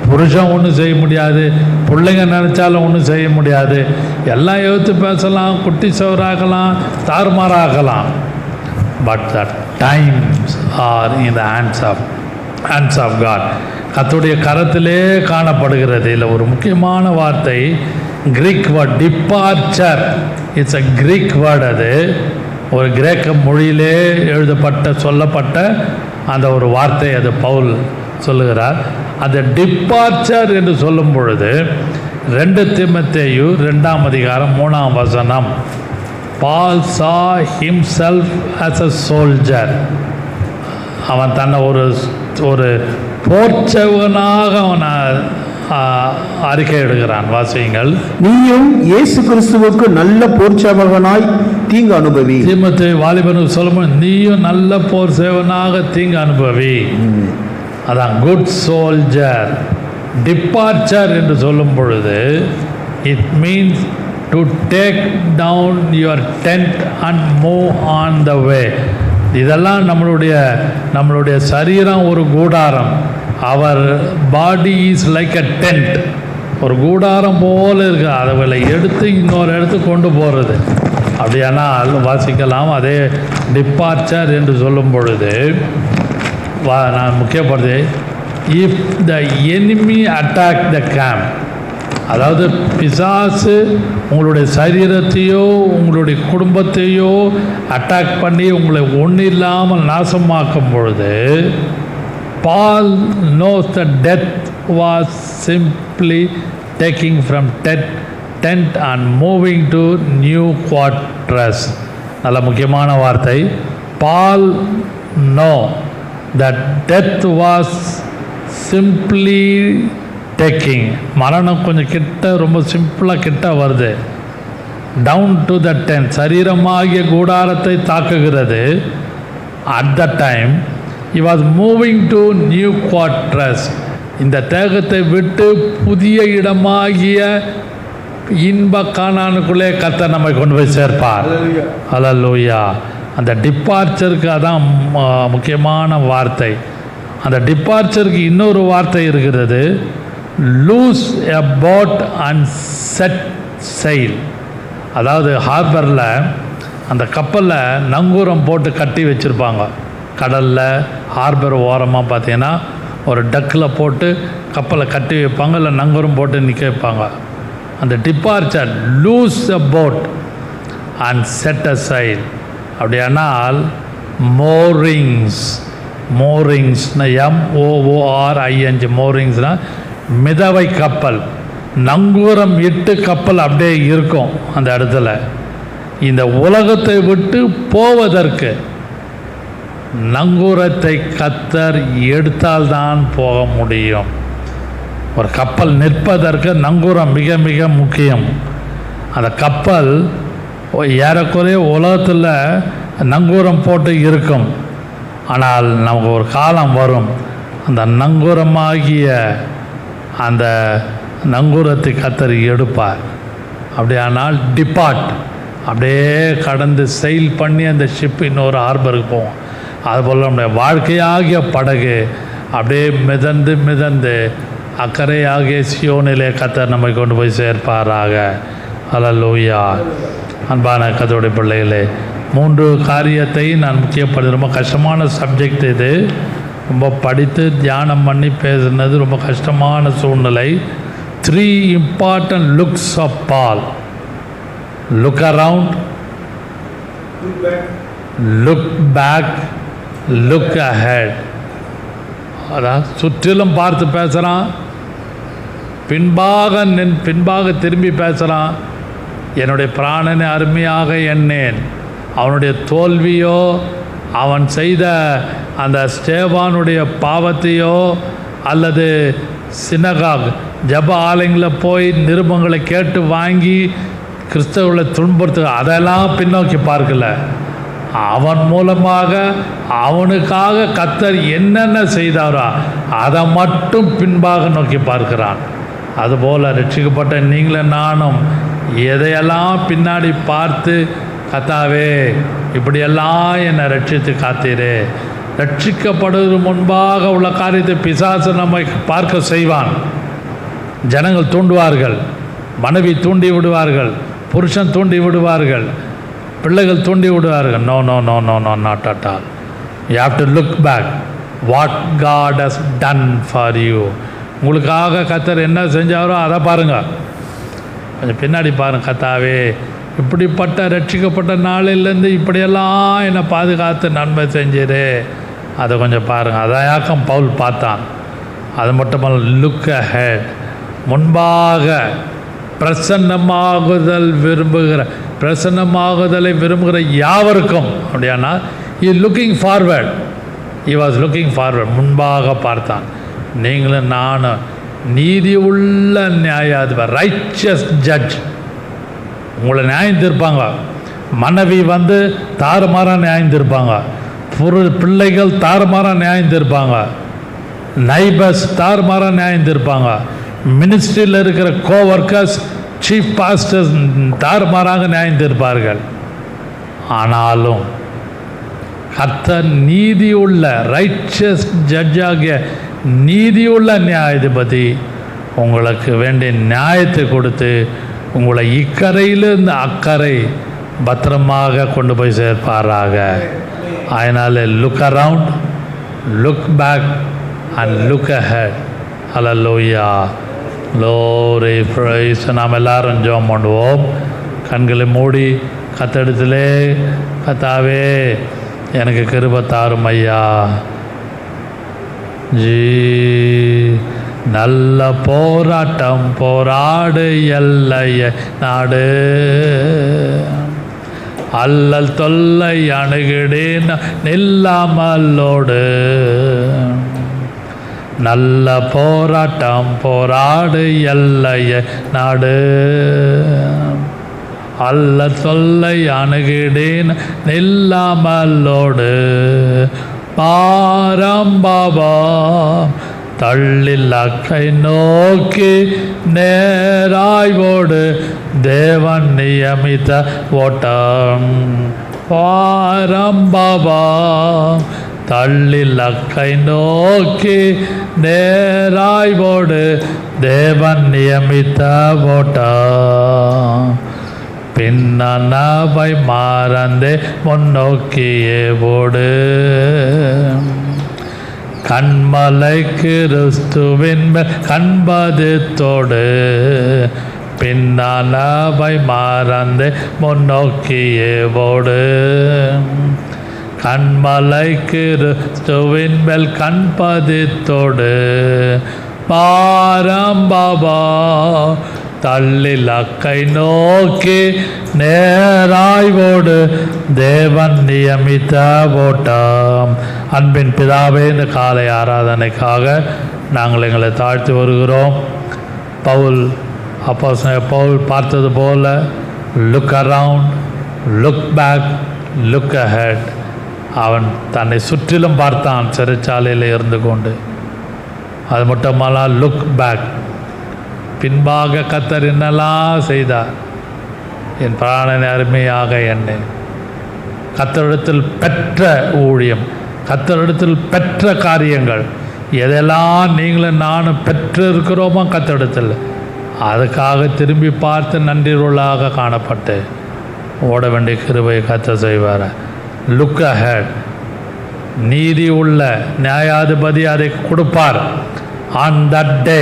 [SPEAKER 1] புருஷன் ஒன்றும் செய்ய முடியாது, பிள்ளைங்க நினச்சாலும் ஒன்றும் செய்ய முடியாது. எல்லாம் எழுத்து பேசலாம், குட்டி சவராகலாம், தாறுமாறாகலாம். But the times are in the hands of God. கர்த்தருடைய கரத்திலே காணப்படுகிறது. இதில் ஒரு முக்கியமான வார்த்தை, Greek word departure. It's a Greek word. அது ஒரு கிரேக்க மொழியிலே சொல்லப்பட்ட அந்த ஒரு வார்த்தை. அது பவுல் சொல்லுகிறார். அந்த டிபார்ச்சர் என்று சொல்லும் பொழுது 2 தீமோத்தேயு 2ஆம் அதிகாரம் 3ஆம் வசனம், Paul saw himself as a soldier. அவன் தன்னை ஒரு போர்ச்சவனாக அவன் அறிக்கை எடுக்கிறான். வாசியுங்கள்.
[SPEAKER 2] நீயும் இயேசு கிறிஸ்துவுக்கு நல்ல போர்ச்சவனாய் தீங்கு அனுபவி.
[SPEAKER 1] தீமோத்தேயு வாலிபனுக்கு சொல்லும்போது, நீயும் நல்ல போர் சேவனாக தீங்கு அனுபவி. அதான் குட் சோல்ஜர். டிபார்ச்சர் என்று சொல்லும் பொழுது it means to take down your tent and move on the way. இதெல்லாம் நம்மளுடைய சரீரம் ஒரு கூடாரம். அவர் body is like a tent. ஒரு கூடாரம் போல இருக்கு. அதை எடுத்து இன்னொரு இடத்துக்கு கொண்டு போகிறது. அப்படியானால் வாசிக்கலாம். அதே டிபார்ச்சர் என்று சொல்லும் பொழுது நான் முக்கியப்படுது, if the enemy attack the camp, அதாவது பிசாசு உங்களுடைய சரீரத்தையோ உங்களுடைய குடும்பத்தையோ அட்டாக் பண்ணி உங்களை ஒன்றும் இல்லாமல் நாசமாக்கும் பொழுது, Paul knows that death was simply taking from tent and moving to new quarters. நல்ல முக்கியமான வார்த்தை. Paul know that death was simply taking, மரணம் கொஞ்சம் கிட்ட, ரொம்ப சிம்பிளாக கிட்ட வருது. டவுன் டு த டென்ட், சரீரமாகிய கூடாரத்தை தாக்குகிறது. At the time he was moving to new quarters, இந்த தேகத்தை விட்டு புதிய இடமாகிய இன்ப கானானுக்குள்ளே கர்த்தர் நம்மை கொண்டு போய் சேர்ப்பார். ஹல்லேலூயா. அந்த டிபார்ச்சருக்கு அதான் முக்கியமான வார்த்தை. அந்த டிபார்ச்சருக்கு இன்னொரு வார்த்தை இருக்கிறது, loose a boat and set sail. அதாவது ஹார்பரில் அந்த கப்பலில் நங்கூரம் போட்டு கட்டி வச்சுருப்பாங்க. கடலில் ஹார்பர் ஓரமாக பார்த்தீங்கன்னா ஒரு டக்கில் போட்டு கப்பலை கட்டி வைப்பாங்க, இல்லை நங்கூரம் போட்டு நிற்க வைப்பாங்க. அந்த departure, loose a boat and set a sail. அப்படியானால் மோரிங்ஸ்னா MOORING, மோரிங்ஸ்னால் மிதவை கப்பல். நங்கூரம் இட்டு கப்பல் அப்படியே இருக்கும் அந்த இடத்துல. இந்த உலகத்தை விட்டு போவதற்கு நங்கூரத்தை கர்த்தர் எடுத்தால்தான் போக முடியும். ஒரு கப்பல் நிற்பதற்கு நங்கூரம் மிக மிக முக்கியம். அந்த கப்பல் ஏறக்குறைய உலகத்தில் நங்கூரம் போட்டு இருக்கும். ஆனால் நமக்கு ஒரு காலம் வரும், அந்த நங்கூரமாகிய அந்த நங்கூரத்தை கர்த்தர் எடுப்பார். அப்படியானால் டிபார்ட், அப்படியே கடந்து செயில் பண்ணி அந்த ஷிப் இன்னொரு ஹார்பருக்கு போவோம். அதுபோல் நம்முடைய வாழ்க்கையாகிய படகு அப்படியே மிதந்து அக்கறையாகிய சியோனிலே கர்த்தர் நம்மை கொண்டு போய் சேர்ப்பாராக. ஹல்லேலூயா. அன்பான கர்த்தருடைய பிள்ளைகளே, 3 காரியத்தை நான் முக்கியப்படுது. ரொம்ப கஷ்டமான சப்ஜெக்ட் இது. ரொம்ப படித்து தியானம் பண்ணி பேசுனது ரொம்ப கஷ்டமான சூழ்நிலை. 3 important looks of Paul. Look around, look back, look ahead. அதான் சுற்றிலும் பார்த்து பேசுகிறான், பின்பாக திரும்பி பேசுகிறான். என்னுடைய பிராணனை அருமையாக எண்ணேன். அவனுடைய தோல்வியோ அவன் செய்த அந்த ஸ்தேவானுடைய பாவத்தையோ அல்லது சினகாக் ஜப ஆலயங்களில் போய் நிருபங்களை கேட்டு வாங்கி கிறிஸ்தவர்களை துன்புறுத்து, அதெல்லாம் பின்னோக்கி பார்க்கல. அவன் மூலமாக அவனுக்காக கர்த்தர் என்னென்ன செய்தாரோ அதை மட்டும் பின்பாக நோக்கி பார்க்கிறான். அதுபோல் ரட்சிக்கப்பட்ட நீங்களும் நானும் எதையெல்லாம் பின்னாடி பார்த்து, கர்த்தாவே இப்படியெல்லாம் என்னை ரட்சித்து காத்தீரே. ரட்சிக்கப்படுவதற்கு முன்பாக உள்ள காரியத்தை பிசாசு நம்மை பார்க்க செய்வான். ஜனங்கள் தூண்டுவார்கள், மனைவி தூண்டி விடுவார்கள், புருஷன் தூண்டி விடுவார்கள், பிள்ளைகள் தூண்டி விடுவார்கள். No no no no no not at all. You have to look back what God has done for you. உங்களுக்காக கர்த்தர் என்ன செஞ்சாரோ அதை பாருங்கள். கொஞ்சம் பின்னாடி பாருங்கள். கர்த்தாவே இப்படிப்பட்ட ரட்சிக்கப்பட்ட நாளிலேருந்து இப்படியெல்லாம் என்னை பாதுகாத்து நன்மை செஞ்சிரு, அதை கொஞ்சம் பாருங்கள். அதையாக்கம் பவுல் பார்த்தான். அது மட்டுமல்ல, லுக் அஹெட், முன்பாக பிரசன்னமாகுதலை விரும்புகிற யாவருக்கும். அப்படியானா looking forward, he was looking forward, முன்பாக பார்த்தான். நீங்களும் நானும் நீதி உள்ள நியாயாதிபதி, ரைச்சஸ் ஜட்ஜ். உங்களை நியாயம் தீர்ப்பாங்க. மனைவி தாறுமாறாக நியாயம் தீர்ப்பாங்க, பிள்ளைகள் தாறுமாறாக நியாயம் தீர்ப்பாங்க, நைபர்ஸ் தாறுமாறாக நியாயம் தீர்ப்பாங்க, மினிஸ்ட்ரியில் இருக்கிற கோவர்க்கர்ஸ், சீஃப் பாஸ்டர்ஸ் தாறுமாறாக நியாயம் தீர்ப்பார்கள். ஆனாலும் கர்த்தர் நீதியுள்ள ரைச்சஸ் ஜட்ஜாகிய நீதியுள்ள நியாயாதிபதி உங்களுக்கு வேண்டிய நியாயத்தை கொடுத்து உங்களை இக்கரையிலிருந்து அக்கறை பத்திரமாக கொண்டு போய் சேர்ப்பாராக. அதனால் look around, look back and look ahead. Hallelujah. Glory, praise. நாம் எல்லாரும் ஜெபம் பண்ணுவோம். கண்களை மூடி கத்தெடுத்திலே, கத்தாவே எனக்கு கிருபை தாரும் ஐயா. நல்ல போராட்டம் போராடு எல்லைய நாடு, அல்லல் தொல்லை அணுகிடேன் நில்லாமல்லோடு. நல்ல போராட்டம் போராடு எல்லைய நாடு, அல்ல தொல்லை அணுகிடேன் நில்லாமல்லோடு. பாரம்பாபா தள்ளிலக்கை நோக்கி நேராய்வோடு தேவன் நியமித்த ஓட்டம். பாரம்பாபா தள்ளிலக்கை நோக்கி நேராய்வோடு தேவன் நியமித்த ஓட்டம். பின்னவை மாறந்தே முன்னோக்கியே ஓடு. கண்மலை கிறிஸ்துவின் மேல் கண்பதித்தோடு. பின்னவை மாறந்தே முன்னோக்கியே ஓடு. கண்மலை கிறிஸ்துவின் மேல் கண்பதித்தோடு. பாரம்பாபா தள்ளிலக்கை நோக்கி நேராய்வோடு தேவன் நியமித்த ஓட்டம். அன்பின் பிதாவே, இந்த காலை ஆராதனைக்காக நாங்கள் எங்களை தாழ்த்தி வருகிறோம். பவுல் பார்த்தது போல look around, look back, look ahead. அவன் தன்னை சுற்றிலும் பார்த்தான் சிறைச்சாலையில் இருந்து கொண்டு. அது மட்டுமல்ல, லுக் பேக், பின்பாக கர்த்தர் என்னெல்லாம் செய்தார். என் பிராணனை அருமையாக என்னை கர்த்தரிடத்தில் பெற்ற ஊழியம், கர்த்தரிடத்தில் பெற்ற காரியங்கள், எதெல்லாம் நீங்களும் நானும் பெற்று இருக்கிறோமோ கர்த்தரிடத்தில், அதுக்காக திரும்பி பார்த்து நன்றியுள்ளாக காணப்பட்டு ஓட வேண்டிய கிருபையை கர்த்தர் செய்வார். லுக் அஹெட், நீதி உள்ள நியாயாதிபதி அதை கொடுப்பார். On that day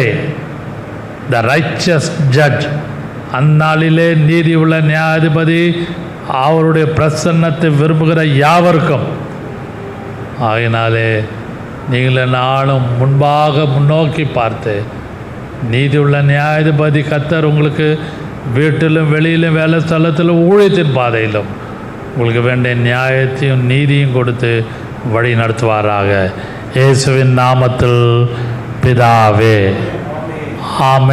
[SPEAKER 1] the riches judge, அந்நாளிலே நீதி உள்ள நியாயாதிபதி அவருடைய பிரசன்னத்தை விரும்புகிற யாவருக்கும். ஆகினாலே நீங்கள் நாளும் முன்பாக முன்னோக்கி பார்த்து, நீதி உள்ள நியாயாதிபதி கர்த்தர் உங்களுக்கு வீட்டிலும் வெளியிலும் வேலை ஸ்தலத்திலும் ஊழியத்தின் பாதையிலும் உங்களுக்கு வேண்டிய நியாயத்தையும் நீதியும் கொடுத்து வழி நடத்துவாராக. இயேசுவின் நாமத்தில் பிதாவே, ஆமென்.